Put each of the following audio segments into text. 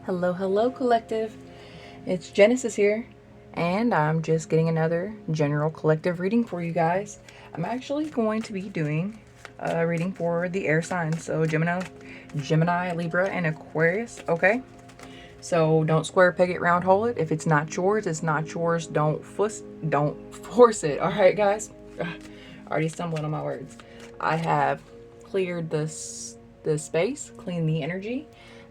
Hello, hello, collective. It's Genesis here, and I'm just getting another general collective reading for you guys. I'm actually going to be doing a reading for the air signs, so Gemini, Libra, and Aquarius. Okay, so don't square peg it, round hole it. If it's not yours, it's not yours. Don't force it. All right, guys. Already stumbling on my words. I have cleared the space, cleaned the energy,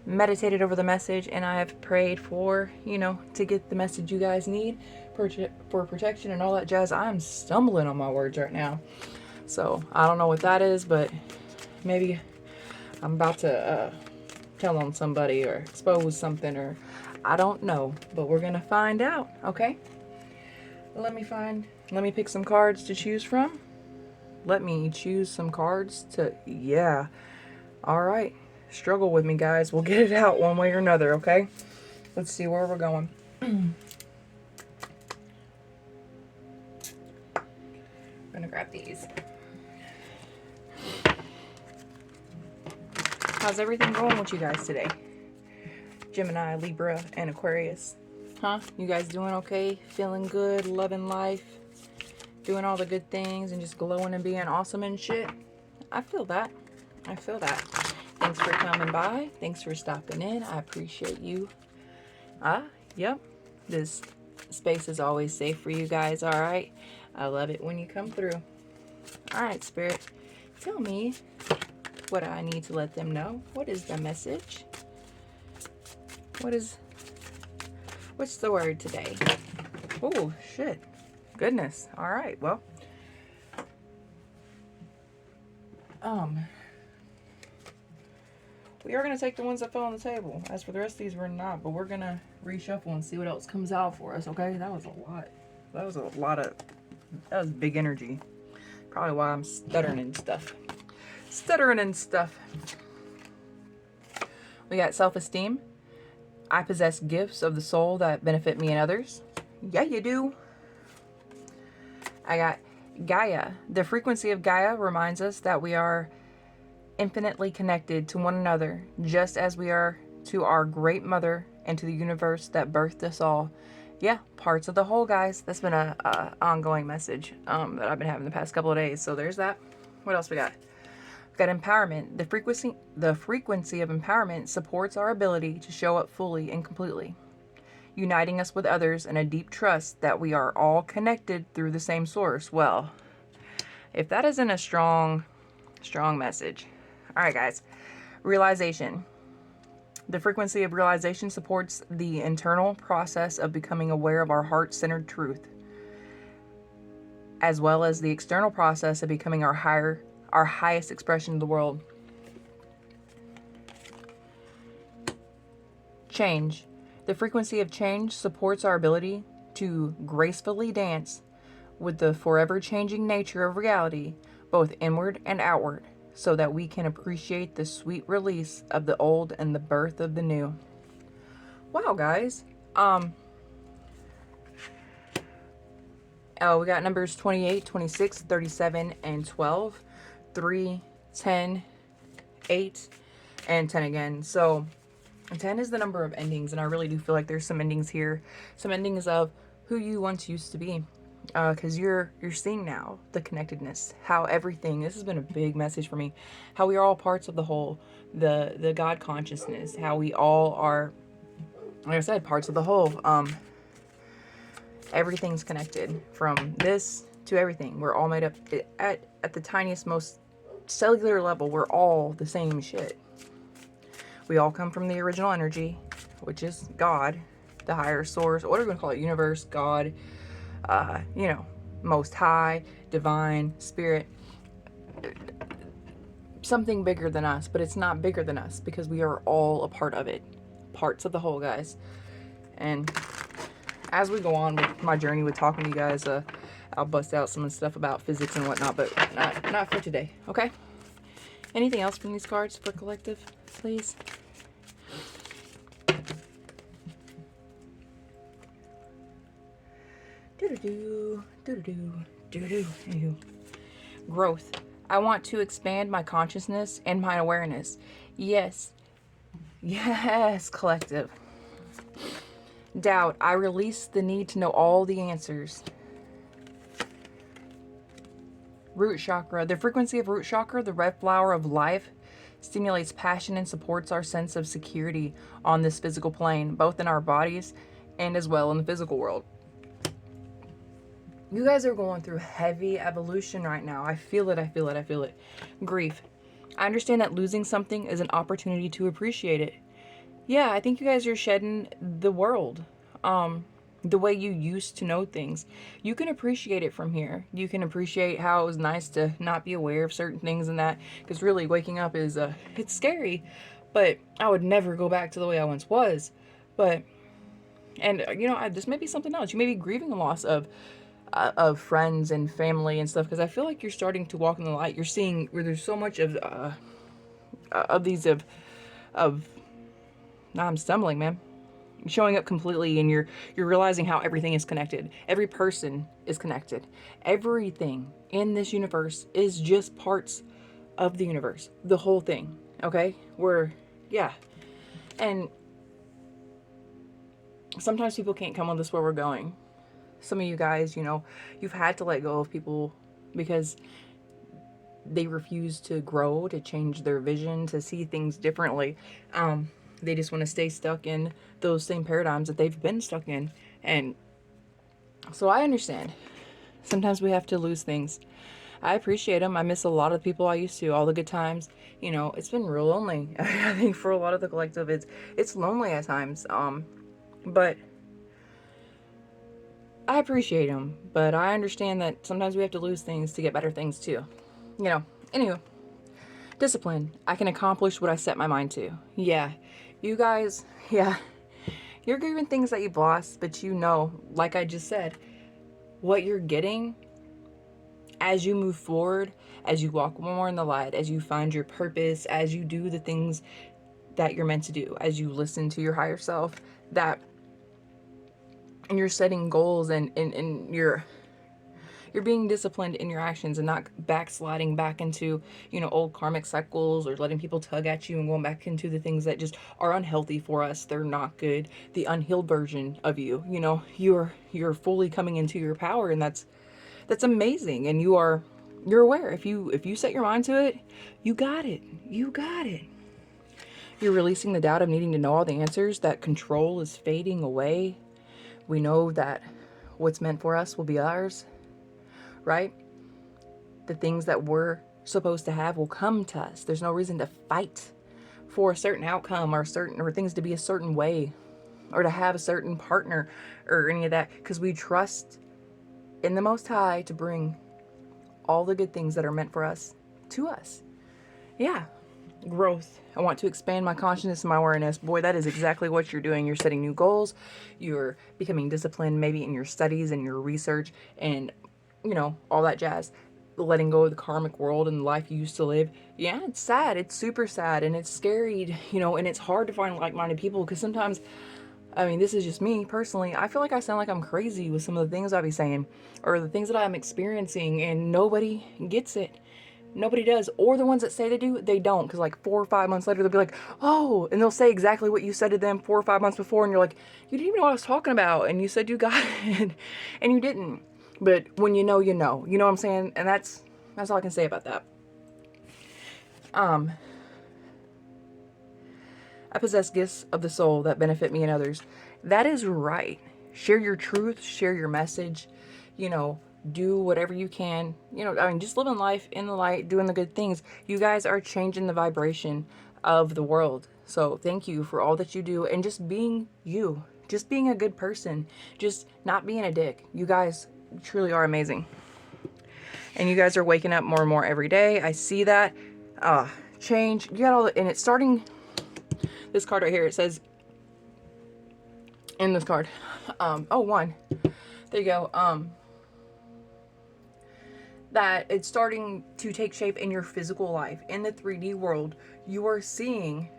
meditated over the message, and I have prayed for, to get the message you guys need for protection and all that jazz. I'm stumbling on my words right now. So I don't know what that is, but maybe I'm about to tell on somebody or expose something, or I don't know, but we're going to find out, okay? Let me pick some cards to choose from. Let me choose some cards to, yeah. All right. Struggle with me, guys. We'll get it out one way or another, okay? Let's see where we're going. I'm gonna grab these. How's everything going with you guys today? Gemini, Libra, and Aquarius. Huh? You guys doing okay? Feeling good? Loving life? Doing all the good things and just glowing and being awesome and shit? I feel that. I feel that. Thanks for coming by. Thanks for stopping in. I appreciate you. Yep. This space is always safe for you guys, all right? I love it when you come through. All right, Spirit, tell me what I need to let them know. What is the message? What's the word today? Oh, shit. Goodness. All right, well. We are going to take the ones that fell on the table. As for the rest of these, we're not. But we're going to reshuffle and see what else comes out for us, okay? That was a lot. That was big energy. Probably why I'm stuttering and stuff. We got self-esteem. I possess gifts of the soul that benefit me and others. Yeah, you do. I got Gaia. The frequency of Gaia reminds us that we are infinitely connected to one another, just as we are to our great mother and to the universe that birthed us all. Yeah, parts of the whole, guys. That's been a ongoing message that I've been having the past couple of days. So there's that. What else we got? We've got empowerment. The frequency of empowerment supports our ability to show up fully and completely, uniting us with others in a deep trust that we are all connected through the same source. Well, if that isn't a strong message. All right, guys. Realization. The frequency of realization supports the internal process of becoming aware of our heart-centered truth, as well as the external process of becoming our highest expression of the world. Change. The frequency of change supports our ability to gracefully dance with the forever changing nature of reality, both inward and outward, so that we can appreciate the sweet release of the old and the birth of the new. Wow, guys. We got numbers 28, 26, 37, and 12. 3, 10, 8, and 10 again. So 10 is the number of endings, and I really do feel like there's some endings here. Some endings of who you once used to be. Because you're seeing now the connectedness, how everything, this has been a big message for me, how we are all parts of the whole, the God consciousness, how we all are, like I said, parts of the whole. Everything's connected from this to everything. We're all made up at the tiniest, most cellular level. We're all the same shit. We all come from the original energy, which is God, the higher source, whatever you want to call it, universe, God, most high, divine, spirit, something bigger than us, but it's not bigger than us because we are all a part of it, parts of the whole, guys. And as we go on with my journey with talking to you guys, I'll bust out some stuff about physics and whatnot, but not for today, okay? Anything else from these cards for collective, please? Growth. I want to expand my consciousness and my awareness. Yes, collective. Doubt. I release the need to know all the answers. Root chakra. The frequency of root chakra, the red flower of life, stimulates passion and supports our sense of security on this physical plane, both in our bodies and as well in the physical world. You guys are going through heavy evolution right now. I feel it, I feel it, I feel it. Grief. I understand that losing something is an opportunity to appreciate it. Yeah, I think you guys are shedding the world. The way you used to know things. You can appreciate it from here. You can appreciate how it was nice to not be aware of certain things and that. Because really, waking up is, it's scary. But I would never go back to the way I once was. But, and, you know, this may be something else. You may be grieving a loss of friends and family and stuff. Because I feel like you're starting to walk in the light. You're seeing where there's so much of now I'm stumbling, man. Showing up completely, and you're realizing how everything is connected. Every person is connected. Everything in this universe is just parts of the universe. The whole thing. Okay? Yeah. And sometimes people can't come on this where we're going. Some of you guys, you know, you've had to let go of people because they refuse to grow, to change their vision, to see things differently. They just want to stay stuck in those same paradigms that they've been stuck in. And so I understand. Sometimes we have to lose things. I appreciate them. I miss a lot of people I used to, all the good times. You know, it's been real lonely. I think for a lot of the collective, it's lonely at times. But I appreciate them. But I understand that sometimes we have to lose things to get better things too. You know, anyway. Discipline. I can accomplish what I set my mind to. Yeah. You guys, yeah. You're grieving things that you've lost, but you know, like I just said, what you're getting as you move forward, as you walk more in the light, as you find your purpose, as you do the things that you're meant to do, as you listen to your higher self, and you're setting goals and you're being disciplined in your actions and not backsliding back into, you know, old karmic cycles or letting people tug at you and going back into the things that just are unhealthy for us. They're not good. The unhealed version of you, you know, you're fully coming into your power, and that's amazing. And you're aware. If you set your mind to it, you got it. You got it. You're releasing the doubt of needing to know all the answers. That control is fading away. We know that what's meant for us will be ours. Right? The things that we're supposed to have will come to us. There's no reason to fight for a certain outcome or things to be a certain way or to have a certain partner or any of that, because we trust in the Most High to bring all the good things that are meant for us to us. Yeah. Growth. I want to expand my consciousness and my awareness. Boy, that is exactly what you're doing. You're setting new goals. You're becoming disciplined maybe in your studies and your research and, you know, all that jazz. Letting go of the karmic world and the life you used to live. Yeah, it's sad. It's super sad and it's scary, you know, and it's hard to find like-minded people because sometimes, I mean, this is just me personally. I feel like I sound like I'm crazy with some of the things I be saying or the things that I'm experiencing, and nobody gets it. Nobody does. Or the ones that say they do, they don't. Because like 4 or 5 months later, they'll be like, oh, and they'll say exactly what you said to them 4 or 5 months before. And you're like, you didn't even know what I was talking about. And you said you got it. And you didn't. But when you know, you know. You know what I'm saying? And that's all I can say about that. I possess gifts of the soul that benefit me and others. That is right. Share your truth. Share your message. You know, do whatever you can. You know, I mean, just living life in the light, doing the good things. You guys are changing the vibration of the world. So thank you for all that you do and just being you. Just being a good person. Just not being a dick. You guys truly are amazing. And you guys are waking up more and more every day. I see that. Change. You got all the, and it's starting. This card right here, it says in this card, one. There you go. That it's starting to take shape in your physical life. In the 3D world, you are seeing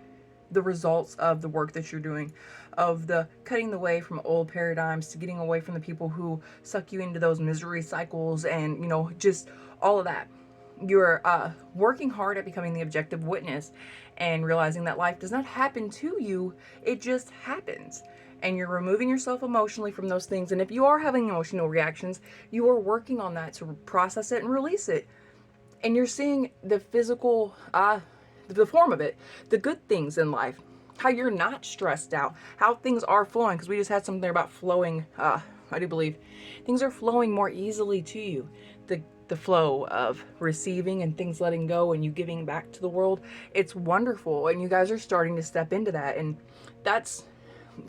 the results of the work that you're doing, of the cutting the way from old paradigms to getting away from the people who suck you into those misery cycles and, you know, just all of that. You're working hard at becoming the objective witness and realizing that life does not happen to you, it just happens. And you're removing yourself emotionally from those things. And if you are having emotional reactions, you are working on that to process it and release it. And you're seeing the physical, the form of it, the good things in life, how you're not stressed out, how things are flowing. Because we just had something there about flowing. I do believe things are flowing more easily to you. The flow of receiving and things letting go and you giving back to the world. It's wonderful. And you guys are starting to step into that. And that's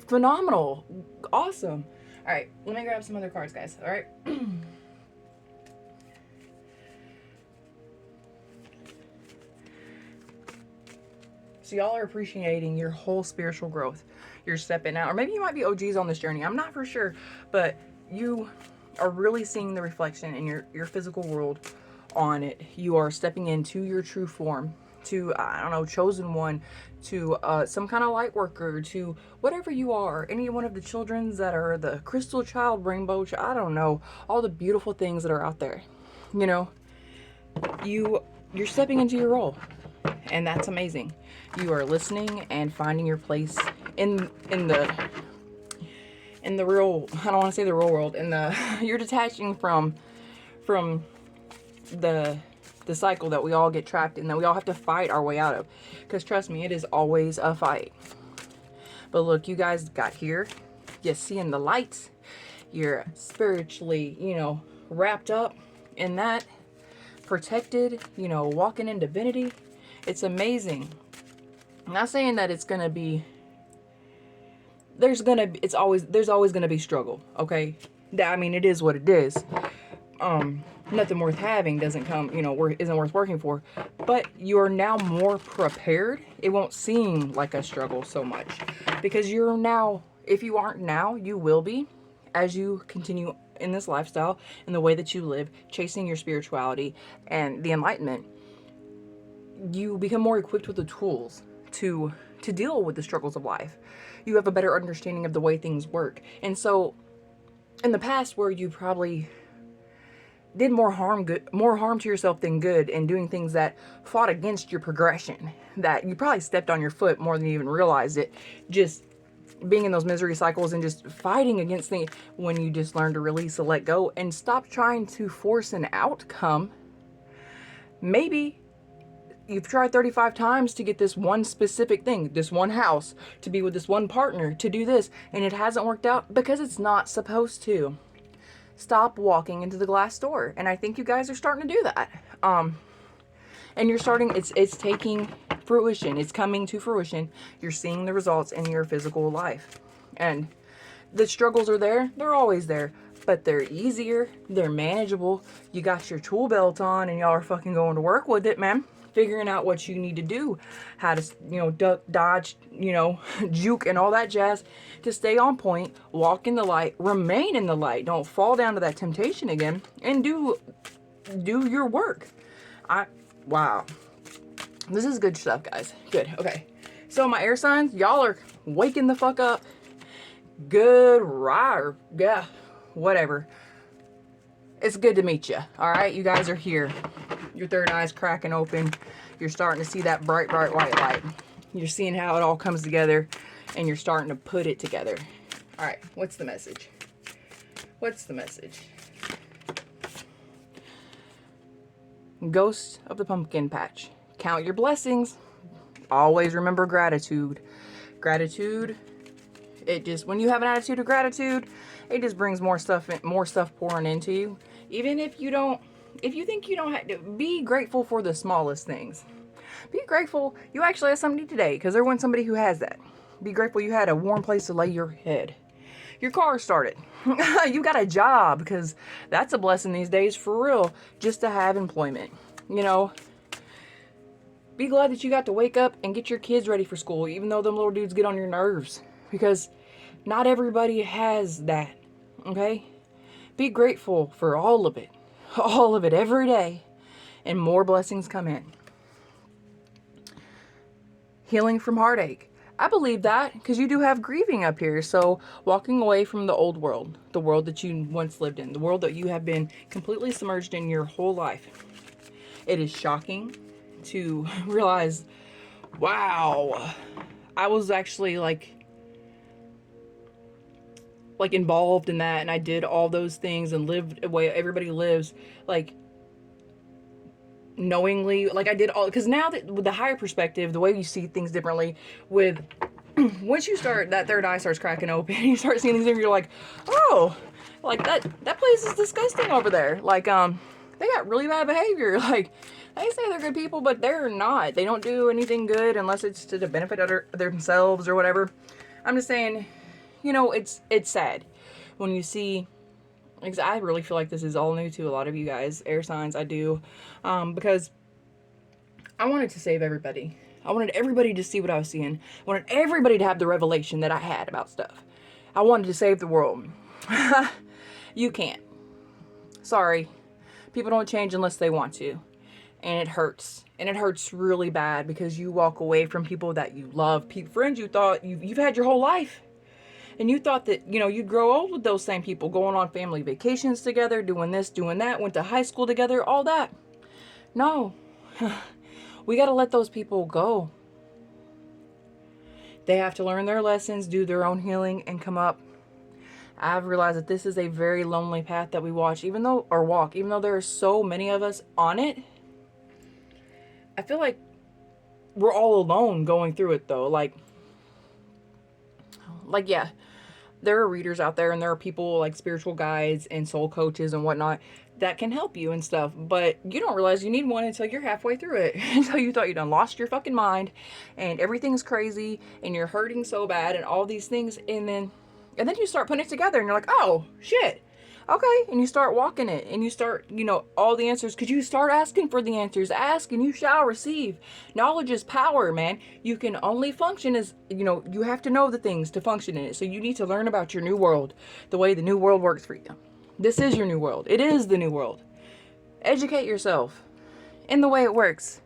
phenomenal. Awesome. All right. Let me grab some other cards, guys. All right. So y'all are appreciating your whole spiritual growth. You're stepping out. Or maybe you might be OGs on this journey. I'm not for sure. But you are really seeing the reflection in your physical world on it. You are stepping into your true form, to, I don't know, chosen one, to some kind of light worker, to whatever you are. Any one of the children's that are the crystal child, rainbow child, I don't know, all the beautiful things that are out there. You know, you're stepping into your role, and that's amazing. You are listening and finding your place in the real, I don't want to say the real world, you're detaching from the cycle that we all get trapped in, that we all have to fight our way out of. Because trust me, it is always a fight. But look, you guys got here. You're seeing the lights. You're spiritually, wrapped up in that, protected, walking in divinity. It's amazing. I'm not saying that it's gonna be, there's always gonna be struggle, okay? I mean, it is what it is. Nothing worth having doesn't come, isn't worth working for. But you're now more prepared. It won't seem like a struggle so much, because you're now, if you aren't now, you will be, as you continue in this lifestyle, in the way that you live, chasing your spirituality and the enlightenment. You become more equipped with the tools to deal with the struggles of life. You have a better understanding of the way things work. And so in the past, where you probably did more harm to yourself than good, and doing things that fought against your progression, that you probably stepped on your foot more than you even realized it, just being in those misery cycles and just fighting against things, when you just learn to release and let go and stop trying to force an outcome. Maybe you've tried 35 times to get this one specific thing, this one house, to be with this one partner, to do this, and it hasn't worked out because it's not supposed to. Stop walking into the glass door. And I think you guys are starting to do that. And you're starting, it's taking fruition. It's coming to fruition. You're seeing the results in your physical life. And the struggles are there. They're always there. But they're easier. They're manageable. You got your tool belt on and y'all are fucking going to work with it, man. Figuring out what you need to do, how to, duck, dodge, juke and all that jazz to stay on point, walk in the light, remain in the light, don't fall down to that temptation again, and do your work. Wow. This is good stuff, guys. Good. Okay. So my air signs, y'all are waking the fuck up. Good ride. Yeah. Whatever. It's good to meet you. All right. You guys are here. Your third eye's cracking open. You're starting to see that bright, bright white light. You're seeing how it all comes together, and you're starting to put it together. All right, what's the message? What's the message? Ghost of the pumpkin patch. Count your blessings. Always remember gratitude. Gratitude, it just, when you have an attitude of gratitude, it just brings more stuff pouring into you. Even if you think you don't have to, be grateful for the smallest things. Be grateful you actually have something to eat today, because there wasn't somebody who has that. Be grateful you had a warm place to lay your head. Your car started. You got a job, because that's a blessing these days, for real, just to have employment. Be glad that you got to wake up and get your kids ready for school, even though them little dudes get on your nerves, because not everybody has that. Okay? Be grateful for all of it. All of it every day, and more blessings come in. Healing from heartache. I believe that, because you do have grieving up here. So walking away from the old world, the world that you once lived in, the world that you have been completely submerged in your whole life. It is shocking to realize, wow, I was actually like involved in that, and I did all those things and lived the way everybody lives, like knowingly. Like I did all, because now that with the higher perspective, the way you see things differently, with once you start, that third eye starts cracking open and you start seeing these things, you're like, oh, like that place is disgusting over there. Like they got really bad behavior. Like they say they're good people, but they're not. They don't do anything good unless it's to the benefit of themselves or whatever. I'm just saying, you know, it's sad when you see, because I really feel like this is all new to a lot of you guys, air signs. I do, because I wanted to save everybody. I wanted everybody to see what I was seeing. I wanted everybody to have the revelation that I had about stuff. I wanted to save the world. You can't. Sorry. People don't change unless they want to. And it hurts. And it hurts really bad because you walk away from people that you love. Friends you thought you've had your whole life. And you thought that, you know, you'd grow old with those same people, going on family vacations together, doing this, doing that, went to high school together, all that. No. We got to let those people go. They have to learn their lessons, do their own healing, and come up. I've realized that this is a very lonely path that we walk, even though there are so many of us on it. I feel like we're all alone going through it, though. Like, yeah, there are readers out there, and there are people like spiritual guides and soul coaches and whatnot that can help you and stuff, but you don't realize you need one until you're halfway through it. Until you thought you done lost your fucking mind and everything's crazy and you're hurting so bad and all these things, and then you start putting it together and you're like, oh shit, okay, and you start walking it, and you start, you know, all the answers, because you start asking for the answers. Ask and you shall receive. Knowledge is power, man. You can only function as, you know, you have to know the things to function in it. So you need to learn about your new world, the way the new world works for you. This is your new world. It is the new world. Educate yourself in the way it works.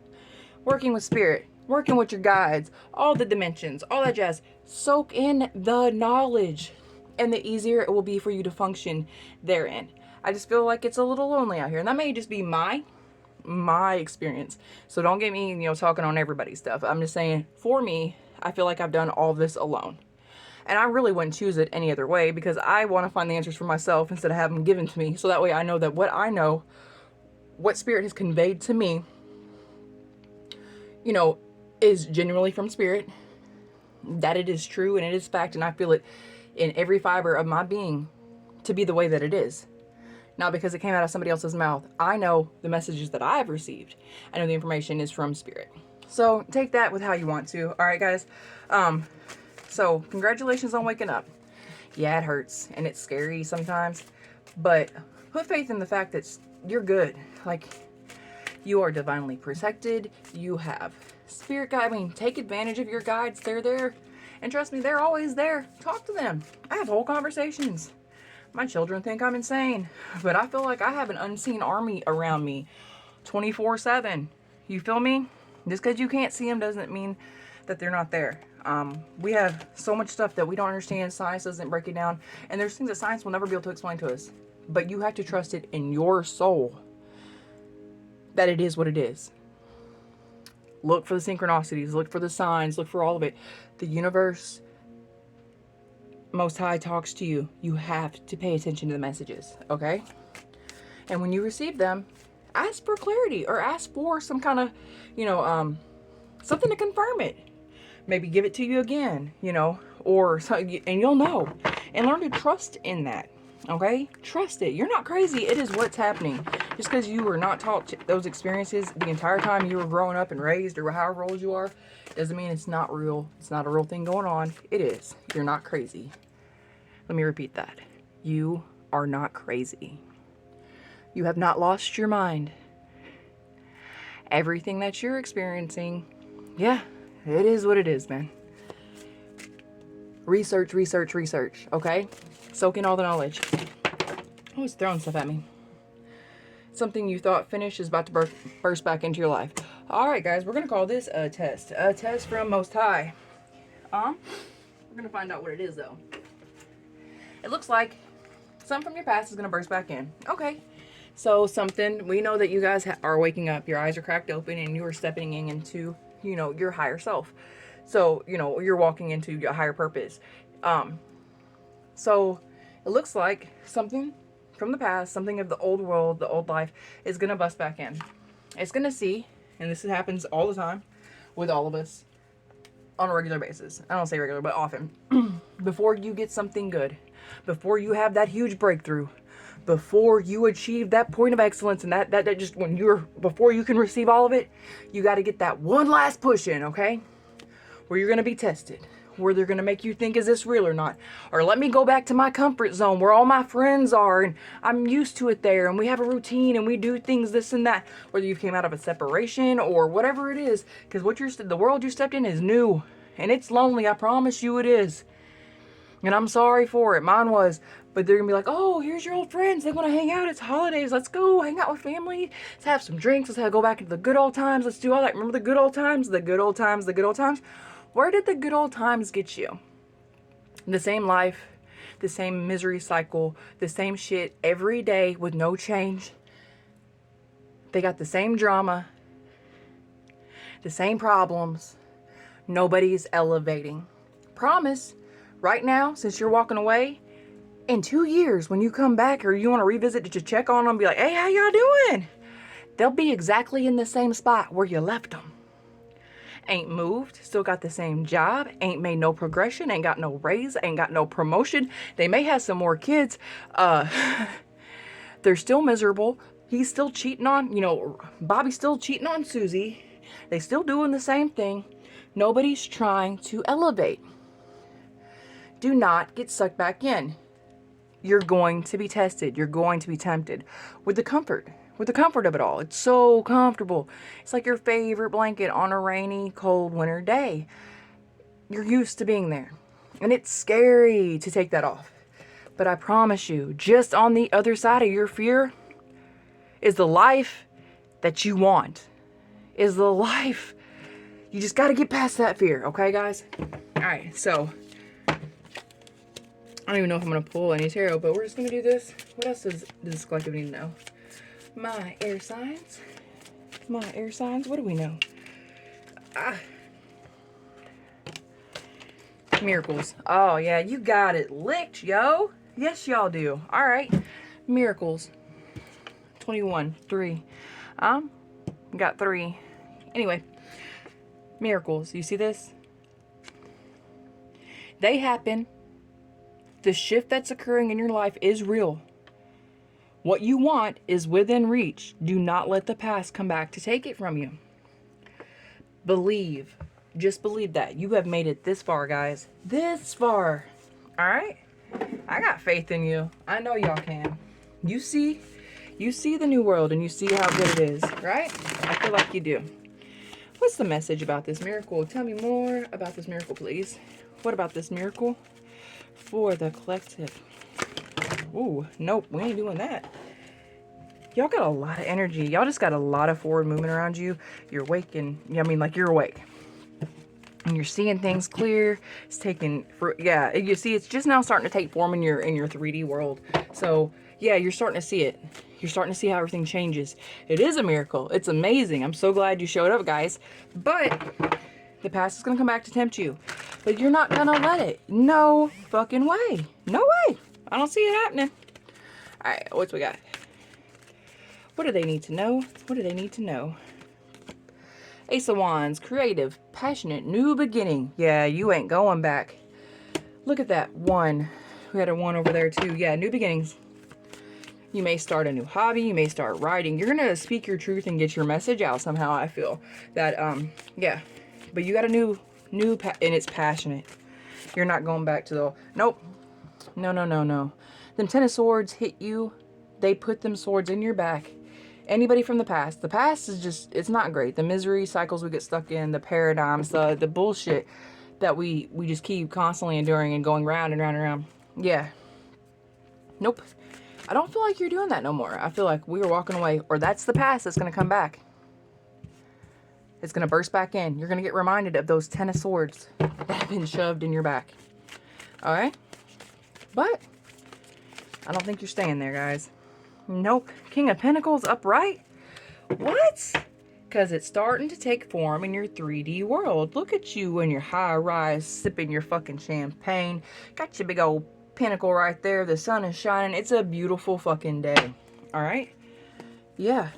Working with spirit, working with your guides, all the dimensions, all that jazz. Soak in the knowledge, and the easier it will be for you to function therein. I just feel like it's a little lonely out here, and that may just be my experience. So don't get me, you know, talking on everybody's stuff. I'm just saying, for me, I feel like I've done all this alone. And I really wouldn't choose it any other way, because I want to find the answers for myself instead of having them given to me. So that way I know that what I know, what spirit has conveyed to me, you know, is genuinely from spirit, that it is true and it is fact, and I feel it in every fiber of my being to be the way that it is. Not because it came out of somebody else's mouth. I know the messages that I've received. I know the information is from spirit. So take that with how you want to. All right, guys. So congratulations on waking up. Yeah, it hurts and it's scary sometimes, but put faith in the fact that you're good. Like, you are divinely protected. You have spirit guide. I mean, take advantage of your guides. They're there. And trust me, they're always there. Talk to them. I have whole conversations. My children think I'm insane, but I feel like I have an unseen army around me 24/7. You feel me? Just because you can't see them doesn't mean that they're not there. We have so much stuff that we don't understand. Science doesn't break it down. And there's things that science will never be able to explain to us. But you have to trust it in your soul that it is what it is. Look for the synchronicities. Look for the signs. Look for all of it. The universe, Most High, talks to you. You have to pay attention to the messages, okay? And when you receive them, ask for clarity, or ask for some kind of, you know, something to confirm it. Maybe give it to you again, you know, or and you'll know. And learn to trust in that, okay? Trust it. You're not crazy. It is what's happening. Just because you were not taught those experiences the entire time you were growing up and raised, or however old you are, doesn't mean it's not real. It's not a real thing going on. It is. You're not crazy. Let me repeat that. You are not crazy. You have not lost your mind. Everything that you're experiencing, yeah, it is what it is, man. Research, research, research, okay? Soak in all the knowledge. Oh, it's throwing stuff at me. Something you thought finished is about to burst back into your life. All right, guys, we're going to call this a test. A test from Most High. We're going to find out what it is, though. It looks like something from your past is going to burst back in. Okay. So we know that you guys are waking up, your eyes are cracked open, and you are stepping into, your higher self. So, you're walking into your higher purpose. So it looks like something from the past, something of the old world, the old life, is going to bust back in. It's going to see, and this happens all the time with all of us on a regular basis. I don't say regular, but often. Before you get something good, before you have that huge breakthrough, before you achieve that point of excellence, and that just before you can receive all of it, you got to get that one last push in, okay? Where you're going to be tested, where they're going to make you think, is this real or not? Or let me go back to my comfort zone where all my friends are and I'm used to it there, and we have a routine and we do things this and that, whether you came out of a separation or whatever it is, because the world you stepped in is new and it's lonely. I promise you it is. And I'm sorry for it. Mine was. But they're going to be like, oh, here's your old friends. They want to hang out. It's holidays. Let's go hang out with family. Let's have some drinks. Let's go back into the good old times. Let's do all that. Remember the good old times? The good old times. The good old times. Where did the good old times get you? The same life. The same misery cycle. The same shit every day with no change. They got the same drama. The same problems. Nobody's elevating. Promise. Right now, since you're walking away, in 2 years, when you come back or you want to revisit to just check on them, be like, hey, how y'all doing? They'll be exactly in the same spot where you left them. Ain't moved, still got the same job, ain't made no progression, ain't got no raise, ain't got no promotion. They may have some more kids. They're still miserable. He's still cheating on, Bobby's still cheating on Susie. They still doing the same thing. Nobody's trying to elevate. Do not get sucked back in. You're going to be tested. You're going to be tempted with the comfort of it all. It's so comfortable. It's like your favorite blanket on a rainy, cold winter day. You're used to being there. And it's scary to take that off. But I promise you, just on the other side of your fear is the life that you want. Is the life. You just got to get past that fear. Okay, guys? All right, so I don't even know if I'm going to pull any tarot, but we're just going to do this. What else does this collective need to know? My air signs. My air signs. What do we know? Miracles. Oh, yeah. You got it licked, yo. Yes, y'all do. All right. Miracles. 21. 3. Got 3. Anyway. Miracles. You see this? They happen. The shift that's occurring in your life is real. What you want is within reach. Do not let the past come back to take it from you. Believe. Just believe that. You have made it this far, guys. This far. All right? I got faith in you. I know y'all can. You see the new world and you see how good it is, right? I feel like you do. What's the message about this miracle? Tell me more about this miracle, please. What about this miracle? For the collective. Ooh, nope, we ain't doing that. Y'all got a lot of energy. Y'all just got a lot of forward movement around you. You're awake and, you're awake. And you're seeing things clear. It's taking, yeah, you see, it's just now starting to take form in your 3D world. So, yeah, you're starting to see it. You're starting to see how everything changes. It is a miracle. It's amazing. I'm so glad you showed up, guys. But the past is going to come back to tempt you. But you're not going to let it. No fucking way. No way. I don't see it happening. All right, what's we got? What do they need to know? What do they need to know? Ace of Wands, creative, passionate, new beginning. Yeah, you ain't going back. Look at that 1. We had a 1 over there too. Yeah, new beginnings. You may start a new hobby. You may start writing. You're going to speak your truth and get your message out somehow, I feel. That, yeah. But you got a new and it's passionate. You're not going back to the, nope. No. Them 10 of Swords hit you. They put them swords in your back. Anybody from the past is just, it's not great. The misery cycles we get stuck in, the paradigms, the bullshit that we just keep constantly enduring and going round and round and round. Yeah. Nope. I don't feel like you're doing that no more. I feel like we were walking away, or that's the past that's going to come back. It's going to burst back in. You're going to get reminded of those 10 of Swords that have been shoved in your back. All right? But I don't think you're staying there, guys. Nope. King of Pentacles upright? What? Because it's starting to take form in your 3D world. Look at you in your high-rise, sipping your fucking champagne. Got your big old pinnacle right there. The sun is shining. It's a beautiful fucking day. All right? Yeah.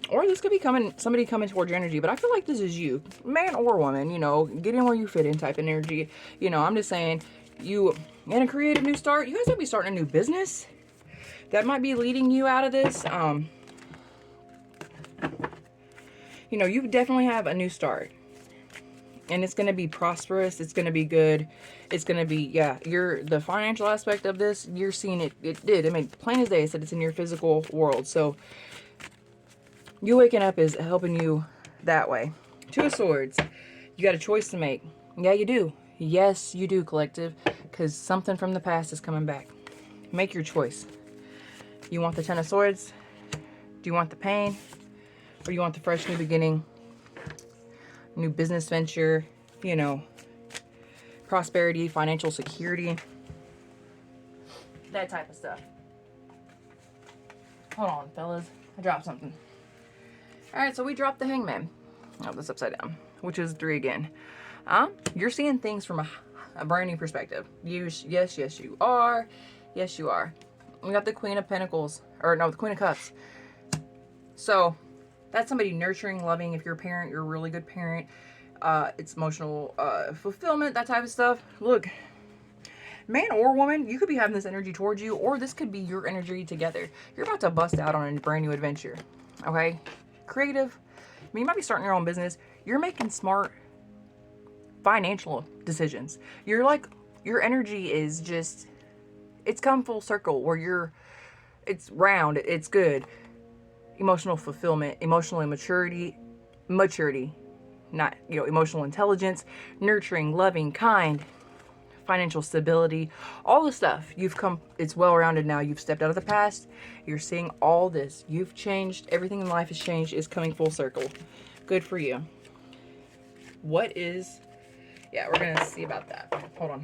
Or this could be somebody coming towards your energy, but I feel like this is you, man or woman, you know, get in where you fit in type energy. You know, I'm just saying, you in a creative new start, you guys might be starting a new business that might be leading you out of this. You know, you definitely have a new start, and it's going to be prosperous. It's going to be good. It's going to be, yeah, the financial aspect of this, you're seeing it. It did. I mean, plain as day, I said it's in your physical world. So you waking up is helping you that way. Two of Swords. You got a choice to make. Yeah, you do. Yes, you do, collective, because something from the past is coming back. Make your choice. You want the Ten of Swords? Do you want the pain? Or you want the fresh new beginning? New business venture, you know, prosperity, financial security, that type of stuff. Hold on, fellas. I dropped something. Alright, so we dropped the Hangman. Oh, that's upside down, which is 3 again. You're seeing things from a brand new perspective. Yes, you are. Yes, you are. We got the Queen of Pentacles, or no, the Queen of Cups. So that's somebody nurturing, loving. If you're a parent, you're a really good parent. It's emotional fulfillment, that type of stuff. Look, man or woman, you could be having this energy towards you, or this could be your energy together. You're about to bust out on a brand new adventure. Okay? Creative. I mean, you might be starting your own business. You're making smart financial decisions. You're like, your energy is just, it's come full circle where it's round, it's good. Emotional fulfillment, emotional maturity, not, you know, emotional intelligence, nurturing, loving, kind, financial stability, all the stuff. You've come, it's well-rounded now. You've stepped out of the past. You're seeing all this. You've changed. Everything in life has changed. Is coming full circle. Good for you. What is, yeah, we're going to see about that. Hold on.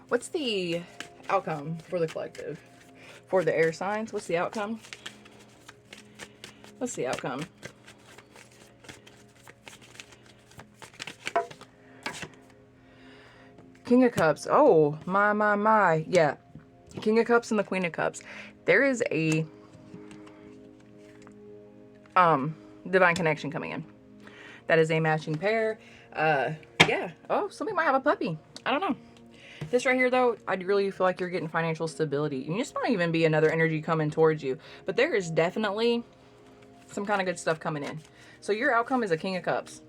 What's the outcome for the collective? For the air signs, what's the outcome? What's the outcome? King of Cups. Oh, my. Yeah. King of Cups and the Queen of Cups. There is a divine connection coming in. That is a matching pair. Yeah. Oh, somebody might have a puppy. I don't know. This right here, though, I really feel like you're getting financial stability. And this might even be another energy coming towards you. But there is definitely some kind of good stuff coming in. So your outcome is a King of Cups.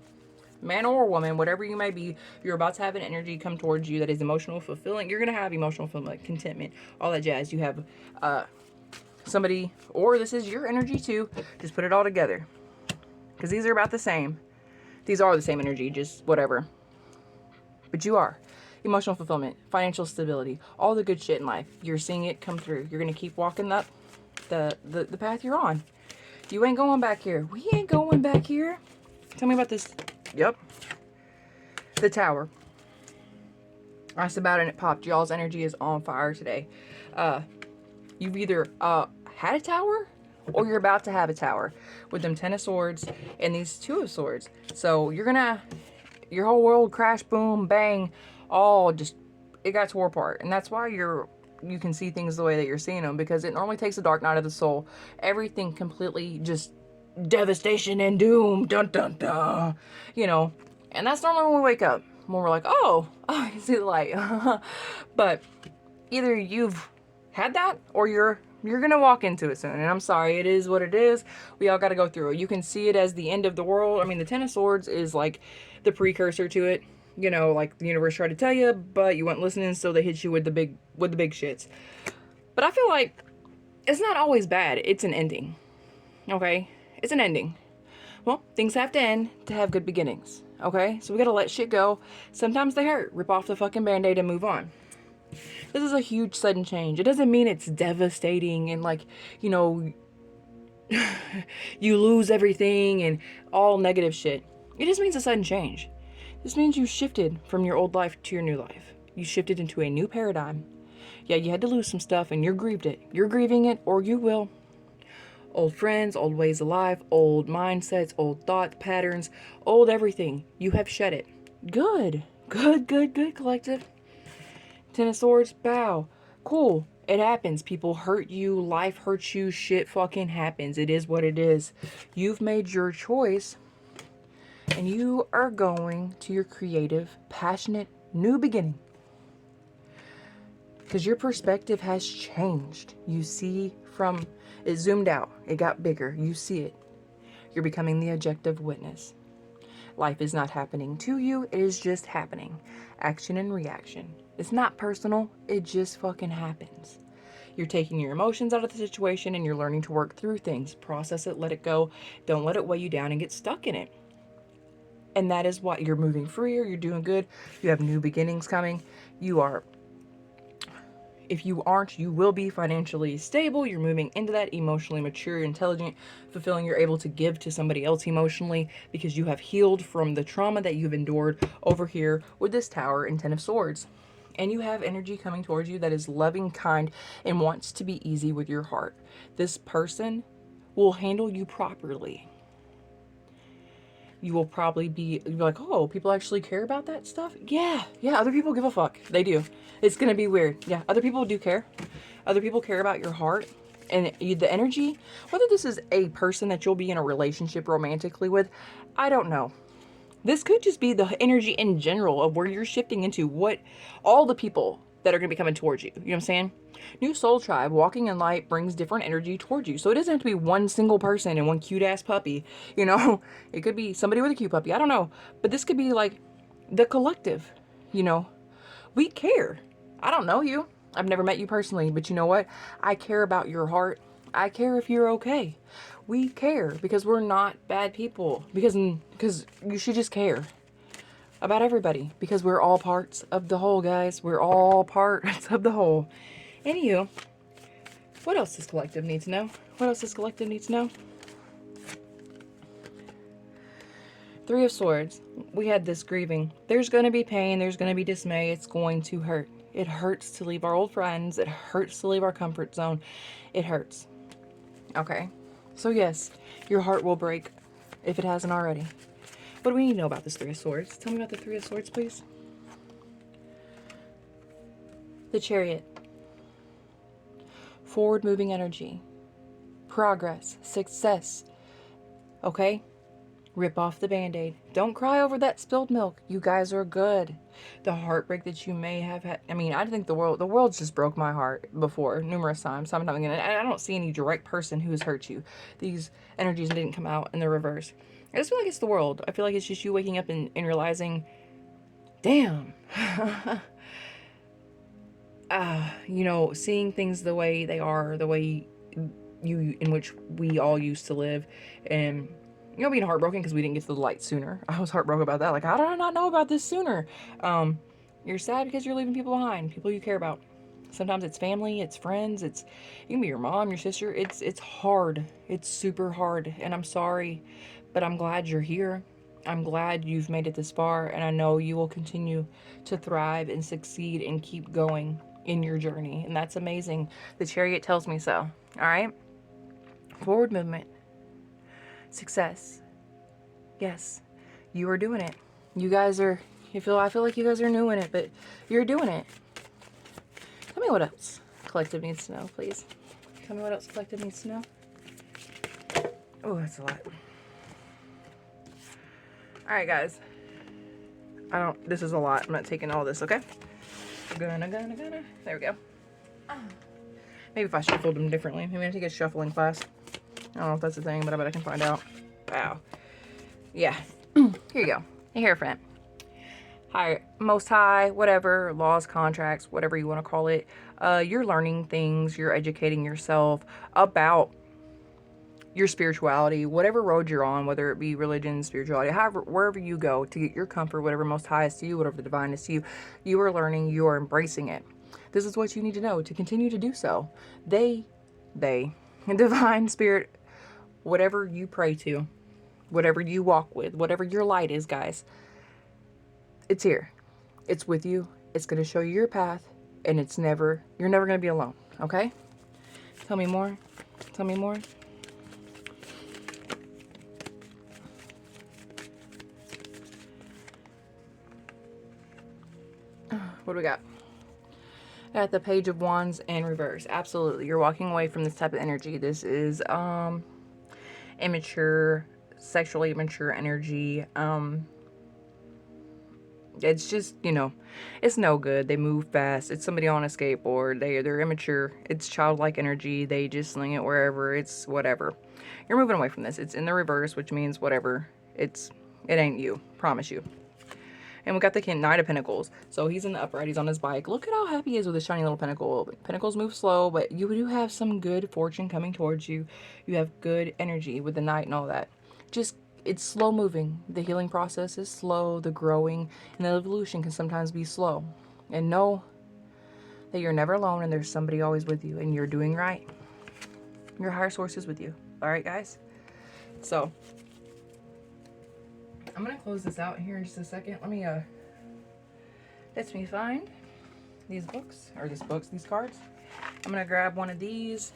Man or woman, whatever you may be, you're about to have an energy come towards you that is emotional fulfilling. You're going to have emotional fulfillment, contentment, all that jazz. You have somebody, or this is your energy too. Just put it all together. Because these are about the same. These are the same energy, just whatever. But you are. Emotional fulfillment, financial stability, all the good shit in life. You're seeing it come through. You're going to keep walking up the path you're on. You ain't going back here. We ain't going back here. Tell me about this. Yep. The Tower. I asked about it and it popped. Y'all's energy is on fire today. You've either had a tower or you're about to have a tower with them Ten of Swords and these Two of Swords. So you're gonna, your whole world crash, boom, bang, all just, it got tore apart. And that's why you can see things the way that you're seeing them, because it normally takes a dark night of the soul. Everything completely just devastation and doom, dun dun dun, you know. And that's normally when we wake up, when we're like, oh, I can see the light. But either you've had that or you're gonna walk into it soon. And I'm sorry, it is what it is. We all gotta go through it. You can see it as the end of the world. I mean, the Ten of Swords is like the precursor to it. You know, like the universe tried to tell you, but you weren't listening, so they hit you with the big shits. But I feel like it's not always bad. It's an ending. Okay? It's an ending. Well, things have to end to have good beginnings. Okay? So we gotta let shit go. Sometimes they hurt. Rip off the fucking band-aid and move on. This is a huge sudden change. It doesn't mean it's devastating and like, you know, you lose everything and all negative shit. It just means a sudden change. This means you shifted from your old life to your new life. You shifted into a new paradigm. Yeah, you had to lose some stuff and you're grieved it. You're grieving it, or you will. Old friends, old ways of life, old mindsets, old thought patterns, old everything. You have shed it. Good. Good, good, good, collective. Ten of Swords, bow. Cool. It happens. People hurt you. Life hurts you. Shit fucking happens. It is what it is. You've made your choice. And you are going to your creative, passionate, new beginning. Because your perspective has changed. You see from... It zoomed out. It got bigger. You see it. You're becoming the objective witness. Life is not happening to you. It is just happening. Action and reaction. It's not personal. It just fucking happens. You're taking your emotions out of the situation and you're learning to work through things. Process it. Let it go. Don't let it weigh you down and get stuck in it. And that is what you're moving freer. You're doing good. You have new beginnings coming. You are... If you aren't, you will be financially stable. You're moving into that, emotionally mature, intelligent, fulfilling. You're able to give to somebody else emotionally because you have healed from the trauma that you've endured over here with this Tower and Ten of Swords. And you have energy coming towards you that is loving, kind, and wants to be easy with your heart. This person will handle you properly. You will probably be like, oh, people actually care about that stuff? Yeah, other people give a fuck. They do. It's going to be weird. Yeah, other people do care. Other people care about your heart and the energy. Whether this is a person that you'll be in a relationship romantically with, I don't know. This could just be the energy in general of where you're shifting into, what all the people that are going to be coming towards you. You know what I'm saying? New soul tribe, walking in light brings different energy towards you. So it doesn't have to be one single person and one cute ass puppy. You know, it could be somebody with a cute puppy. I don't know. But this could be like the collective. You know, we care. I don't know you. I've never met you personally. But you know what? I care about your heart. I care if you're okay. We care because we're not bad people. Because you should just care about everybody, because we're all parts of the whole, guys. We're all parts of the whole. Anywho, what else does collective need to know? What else does collective need to know? Three of Swords. We had this grieving. There's going to be pain. There's going to be dismay. It's going to hurt. It hurts to leave our old friends. It hurts to leave our comfort zone. It hurts. Okay. So yes, your heart will break if it hasn't already. What do we need to know about this Three of Swords? Tell me about the Three of Swords, please. The Chariot. Forward moving energy. Progress. Success. Okay? Rip off the band-aid. Don't cry over that spilled milk. You guys are good. The heartbreak that you may have had. I mean, I think the world's just broke my heart before numerous times. So I'm not gonna, I don't see any direct person who's hurt you. These energies didn't come out in the reverse. I just feel like it's the world. I feel like it's just you waking up and realizing, damn, you know, seeing things the way they are, the way in which we all used to live, and, you know, being heartbroken because we didn't get to the light sooner. I was heartbroken about that. Like, how did I not know about this sooner? You're sad because you're leaving people behind, people you care about. Sometimes it's family, it's friends, it can be your mom, your sister. It's hard. It's super hard, and I'm sorry, but I'm glad you're here. I'm glad you've made it this far, and I know you will continue to thrive and succeed and keep going in your journey, and that's amazing. The Chariot tells me so. All right? Forward movement. Success. Yes, you are doing it. You guys are, I feel like you guys are new in it, but you're doing it. Tell me what else collective needs to know, please. Tell me what else collective needs to know. Oh, that's a lot. Alright, guys. This is a lot. I'm not taking all this, okay? Gonna. There we go. Maybe if I shuffled them differently. Maybe I take a shuffling class. I don't know if that's a thing, but I bet I can find out. Wow. Yeah. Here you go. A Hierophant. Higher, Most High, whatever, laws, contracts, whatever you want to call it. You're learning things. You're educating yourself about your spirituality, whatever road you're on, whether it be religion, spirituality, however, wherever you go to get your comfort, whatever most high is to you, whatever the divine is to you, you are learning, you are embracing it. This is what you need to know to continue to do so. They, divine spirit, whatever you pray to, whatever you walk with, whatever your light is, guys, it's here. It's with you. It's going to show you your path, and you're never going to be alone, okay? Tell me more. Tell me more. What do we got? At the Page of Wands in reverse. Absolutely. You're walking away from this type of energy. This is immature, sexually immature energy. It's just, it's no good. They move fast. It's somebody on a skateboard. They're immature. It's childlike energy. They just sling it wherever. It's whatever. You're moving away from this. It's in the reverse, which means whatever. It ain't you. Promise you. And we got the Knight of Pentacles. So he's in the upright. He's on his bike. Look at how happy he is with his shiny little pentacle. Pentacles move slow, but you do have some good fortune coming towards you. You have good energy with the Knight and all that. Just, it's slow moving. The healing process is slow. The growing and the evolution can sometimes be slow. And know that you're never alone and there's somebody always with you and you're doing right. Your higher source is with you. All right, guys? So I'm going to close this out here in just a second. Let me find these these cards. I'm going to grab one of these.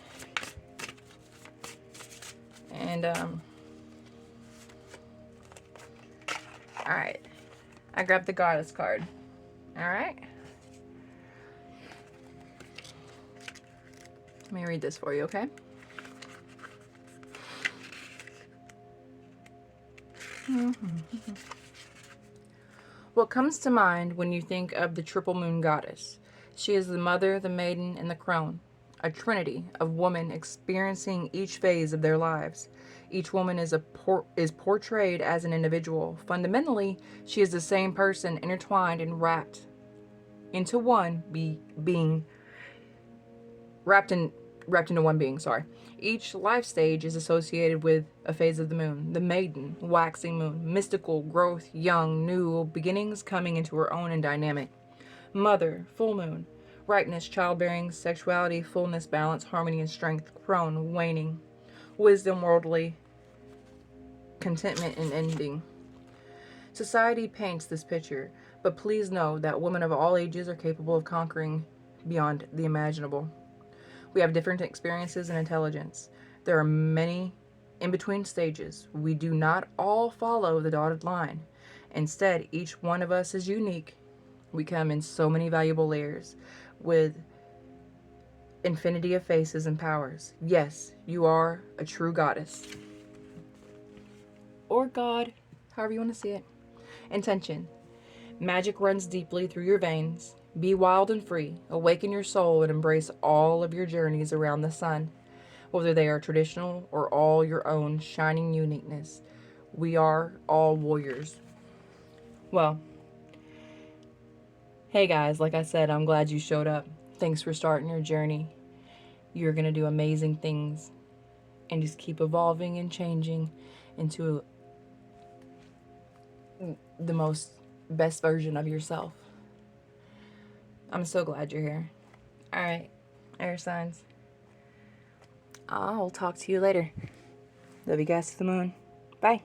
And, all right. I grabbed the Goddess card. All right. Let me read this for you, okay? What comes to mind when you think of the triple moon goddess? She is the mother, the maiden, and the crone, a trinity of women experiencing each phase of their lives. Each woman is portrayed as an individual. Fundamentally, she is the same person intertwined and wrapped into one being. Wrapped into one being, sorry. Each life stage is associated with a phase of the moon. The maiden, waxing moon, mystical, growth, young, new, beginnings coming into her own and dynamic. Mother, full moon, ripeness, childbearing, sexuality, fullness, balance, harmony, and strength. Crone, waning, wisdom, worldly, contentment, and ending. Society paints this picture, but please know that women of all ages are capable of conquering beyond the imaginable. We have different experiences and intelligence. There are many in-between stages. We do not all follow the dotted line. Instead, each one of us is unique. We come in so many valuable layers with infinity of faces and powers. Yes, you are a true goddess. Or God, however you want to see it. Intention. Magic runs deeply through your veins. Be wild and free. Awaken your soul and embrace all of your journeys around the sun, whether they are traditional or all your own shining uniqueness. We are all warriors. Well, hey guys, like I said, I'm glad you showed up. Thanks for starting your journey. You're going to do amazing things and just keep evolving and changing into the best version of yourself. I'm so glad you're here. All right, air signs. I'll talk to you later. Love you guys to the moon. Bye.